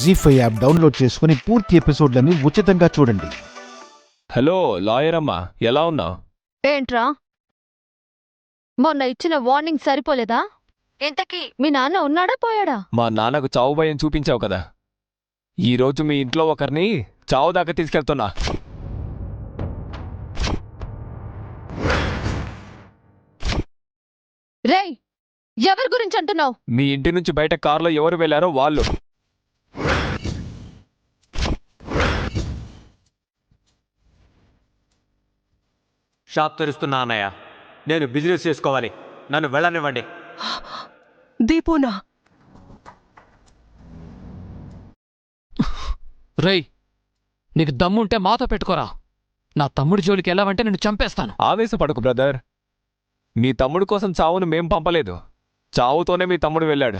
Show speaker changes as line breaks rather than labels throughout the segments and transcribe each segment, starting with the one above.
జీ5 app download చేసుకుని పూర్తి ఎపిసోడ్లని ఉచితంగా చూడండి.
హలో లాయర్ అమ్మా, ఎలా ఉన్నావు?
ఏంట్రా, మొన్న ఇచ్చిన వార్నింగ్ సరిపోలేదా? ఇంతకీ మీ నాన్న ఉన్నాడా పోయాడా?
మా నాన్నకు చావు భయం చూపించావు కదా, ఈరోజు మీ ఇంట్లో ఒకరిని చావు దాకా తీసుకెళ్తున్నా.
రేయ్, ఎవరి గురించి అంటున్నావు?
మీ ఇంటి నుంచి బయట కారులో ఎవరు వెళ్ళారో వాళ్ళు.
షాప్ తెరుస్తున్నా అన్నయ్య, నేను బిజినెస్ చేసుకోవాలి, నన్ను వెళ్ళనివ్వండి.
దీపునా?
రేయ్, నీకు దమ్ముంటే మాతో పెట్టుకోరా. నా తమ్ముడి జోలికి వెళ్ళావంటే నేను చంపేస్తాను.
ఆవేశపడకు బ్రదర్, మీ తమ్ముడు కోసం చావును మేం పంపలేదు, చావుతోనే మీ తమ్ముడు వెళ్ళాడు.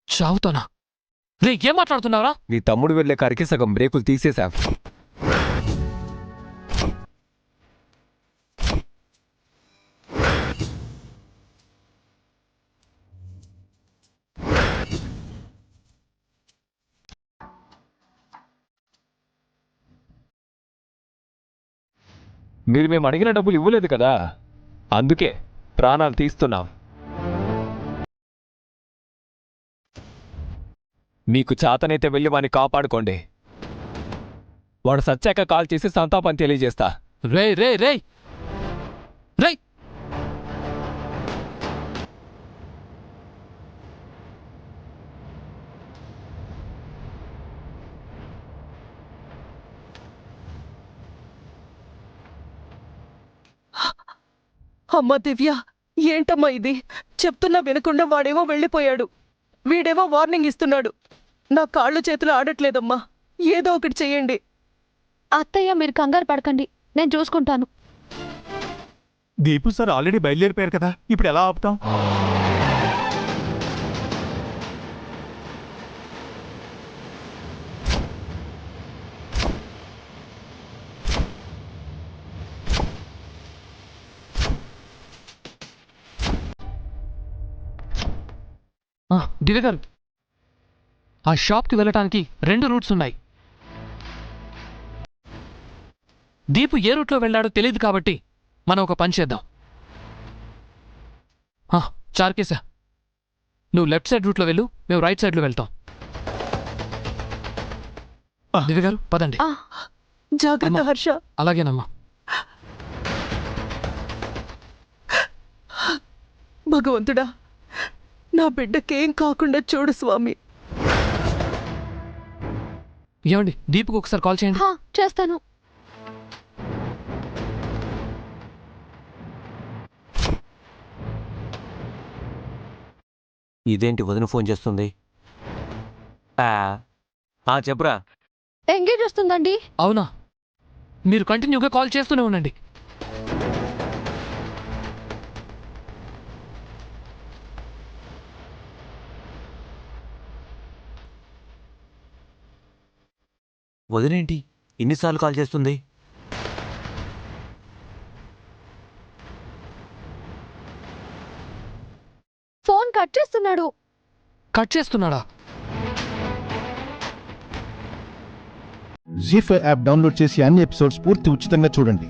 చావుతోనా? రే, ఏం మాట్లాడుతున్నావురా?
మీ తమ్ముడు వెళ్ళే కారికి సగం బ్రేకులు తీసేశాం. మీరు మేము అడిగిన డబ్బులు ఇవ్వలేదు కదా, అందుకే ప్రాణాలు తీస్తున్నాం. మీకు చాతనైతే వెళ్ళి వాడిని కాపాడుకోండి. వాడు సచ్చాక కాల్ చేసి సంతాపం తెలియజేస్తా.
రే రే రే రే
అమ్మా దివ్య, ఏంటమ్మా ఇది? చెప్తున్నా వినకుండా వాడేమో వెళ్ళిపోయాడు, వీడేమో వార్నింగ్ ఇస్తున్నాడు. నా కాళ్ళు చేతులు ఆడట్లేదమ్మా, ఏదో ఒకటి చెయ్యండి.
అత్తయ్య, మీరు కంగారు పడకండి, నేను చూసుకుంటాను.
దీపు సార్ ఆల్రెడీ బయలుదేరిపోయారు కదా, ఇప్పుడు ఎలా ఆపుతాం?
దివ్య గారు, ఆ షాప్కి వెళ్ళటానికి 2 రూట్స్ ఉన్నాయి. దీపు ఏ రూట్లో వెళ్ళాడో తెలియదు కాబట్టి మనం ఒక పని చేద్దాం. చార్కేసా, నువ్వు లెఫ్ట్ సైడ్ రూట్లో వెళ్ళు, మేము రైట్ సైడ్లో వెళ్తాం. దివ్య గారు, పదండి.
జాగ్రత్త హర్ష.
అలాగేనమ్మా.
భగవంతుడా, నా బిడ్డకేం కాకుండా చూడు స్వామి.
ఏమండి, దీపుకు ఒకసారి కాల్ చేయండి.
చేస్తాను.
ఇదేంటి వదిన ఫోన్ చేస్తుంది? చెప్పురా.
ఎంగేజ్ వస్తుందండి.
అవునా? మీరు కంటిన్యూగా కాల్ చేస్తూనే ఉండండి.
వదినేంటి ఇన్నిసార్లు కాల్ చేస్తుంది?
ఫోన్ కట్ చేస్తున్నాడు.
కట్ చేస్తున్నాడా?
జీ5 యాప్ డౌన్లోడ్ చేసి అన్ని ఎపిసోడ్స్ పూర్తి ఉచితంగా చూడండి.